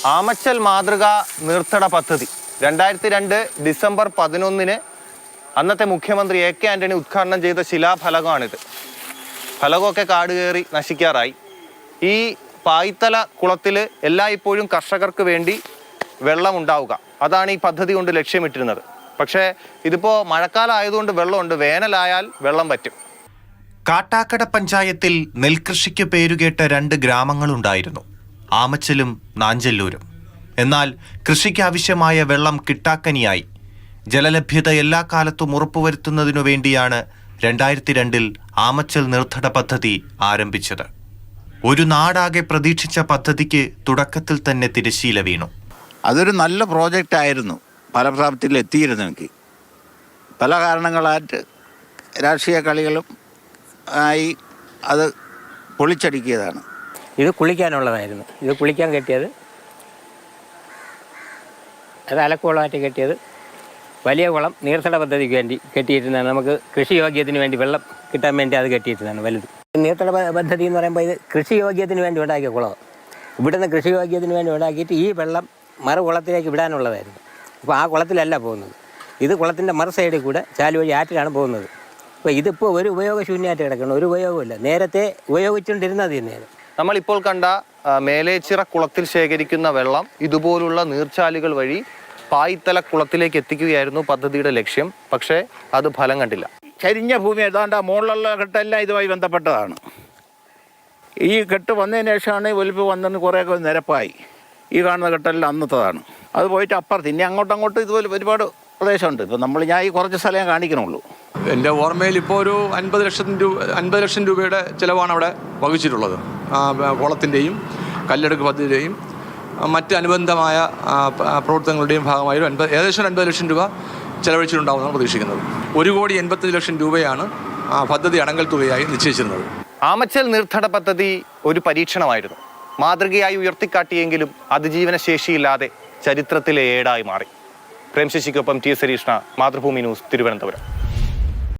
ആമച്ചൽ മാതൃകാ നീർത്തട പദ്ധതി 2002 ഡിസംബർ 11 അന്നത്തെ മുഖ്യമന്ത്രി എ.കെ. ആന്റണി ഉദ്ഘാടനം ചെയ്ത ശിലാഫലകമാണിത്. ഫലകമൊക്കെ കാട് കയറി നശിക്കാറായി. ഈ പായിത്തല കുളത്തിൽ എല്ലായ്പ്പോഴും കർഷകർക്ക് വേണ്ടി വെള്ളം ഉണ്ടാവുക, അതാണ് ഈ പദ്ധതി കൊണ്ട് ലക്ഷ്യമിട്ടിരുന്നത്. പക്ഷേ ഇതിപ്പോൾ മഴക്കാലം ആയതുകൊണ്ട് വെള്ളമുണ്ട്, വേനലായാൽ വെള്ളം പറ്റും. കാട്ടാക്കട പഞ്ചായത്തിൽ നെൽകൃഷിക്ക് പേരുകേട്ട 2 ഗ്രാമങ്ങളുണ്ടായിരുന്നു, ആമച്ചലും നാഞ്ചല്ലൂരും. എന്നാൽ കൃഷിക്കാവശ്യമായ വെള്ളം കിട്ടാക്കനിയായി. ജലലഭ്യത എല്ലാ കാലത്തും ഉറപ്പുവരുത്തുന്നതിനു വേണ്ടിയാണ് 2002 ആമച്ചൽ നീർത്തട പദ്ധതി ആരംഭിച്ചത്. ഒരു നാടാകെ പ്രതീക്ഷിച്ച പദ്ധതിക്ക് തുടക്കത്തിൽ തന്നെ തിരശ്ശീല വീണു. അതൊരു നല്ല പ്രോജക്റ്റ് ആയിരുന്നു, ഫലപ്രാപ്തിയിൽ എത്തിയിരുന്നെങ്കിൽ. പല കാരണങ്ങളായിട്ട് രാഷ്ട്രീയ കളികളും ആയി അത് പൊളിച്ചടുക്കിയതാണ്. ഇത് കുളിക്കാനുള്ളതായിരുന്നു. ഇത് കുളിക്കാൻ കെട്ടിയത്, അത് അലക്കുളമായിട്ട് കെട്ടിയത്. വലിയ കുളം നീർത്തട പദ്ധതിക്ക് വേണ്ടി കെട്ടിയിരുന്നതാണ്. നമുക്ക് കൃഷി യോഗ്യത്തിന് വേണ്ടി വെള്ളം കിട്ടാൻ വേണ്ടി അത് കെട്ടിയിരുന്നതാണ് വലുത്. നീർത്തട പദ്ധതി എന്ന് പറയുമ്പോൾ ഇത് കൃഷി യോഗ്യത്തിന് വേണ്ടി ഉണ്ടാക്കിയ കുളം. ഇവിടുന്ന് കൃഷി യോഗ്യത്തിന് വേണ്ടി ഉണ്ടാക്കിയിട്ട് ഈ വെള്ളം മറുകുളത്തിലേക്ക് വിടാനുള്ളതായിരുന്നു. അപ്പോൾ ആ കുളത്തിലല്ല പോകുന്നത്, ഇത് കുളത്തിൻ്റെ മറു സൈഡിൽ കൂടെ ചാല് വഴി ആറ്റിലാണ് പോകുന്നത്. അപ്പോൾ ഇതിപ്പോൾ ഒരു ഉപയോഗശൂന്യമായിട്ട് കിടക്കണം, ഒരു ഉപയോഗമില്ല. നേരത്തെ ഉപയോഗിച്ചുകൊണ്ടിരുന്നത് തന്നെയാണ്. നമ്മളിപ്പോൾ കണ്ട മേലേച്ചിറ കുളത്തിൽ ശേഖരിക്കുന്ന വെള്ളം ഇതുപോലുള്ള നീർച്ചാലുകൾ വഴി പായിത്തല കുളത്തിലേക്ക് എത്തിക്കുകയായിരുന്നു പദ്ധതിയുടെ ലക്ഷ്യം. പക്ഷേ അത് ഫലം കണ്ടില്ല. ചരിഞ്ഞ ഭൂമി ഏതാണ്ട് മുകളിലുള്ള കെട്ടെല്ലാം ഇതുമായി ബന്ധപ്പെട്ടതാണ്. ഈ കെട്ട് വന്നതിന് ശേഷമാണ് ഒലിപ്പ് വന്നതിന് കുറേയൊക്കെ നിരപ്പായി. ഈ കാണുന്ന കെട്ടെല്ലാം അന്നത്തതാണ്. അത് പോയിട്ട് അപ്പുറത്ത് ഇനി അങ്ങോട്ടും ഇതുപോലെ ഒരുപാട് പ്രദേശമുണ്ട്. ഇപ്പോൾ ഞാൻ ഈ കുറച്ച് സ്ഥലം കാണിക്കണുള്ളൂ. എൻ്റെ ഓർമ്മയിൽ ഇപ്പോൾ ഒരു 50 ലക്ഷം രൂപയുടെ ചിലവാണ് അവിടെ വഹിച്ചിട്ടുള്ളത്. കുളത്തിൻ്റെയും കല്ലെടുക്ക് പദ്ധതിയുടെയും മറ്റ് അനുബന്ധമായ പ്രവർത്തനങ്ങളുടെയും ഭാഗമായി ഏകദേശം 50 ലക്ഷം രൂപ ചെലവഴിച്ചിട്ടുണ്ടാവുമെന്നാണ് പ്രതീക്ഷിക്കുന്നത്. 1,85 ലക്ഷം രൂപയാണ് പദ്ധതി അടങ്കൽ തുകയായി നിശ്ചയിച്ചിരുന്നത്. ആമച്ചൽ നീർത്തട പദ്ധതി ഒരു പരീക്ഷണമായിരുന്നു. മാതൃകയായി ഉയർത്തിക്കാട്ടിയെങ്കിലും അതിജീവന ശേഷിയില്ലാതെ ചരിത്രത്തിലെ ഏടായി മാറി. പ്രേംശശിക്കൊപ്പം ടി. എസ്. ഹരീഷ്ണ, മാതൃഭൂമി ന്യൂസ്, തിരുവനന്തപുരം.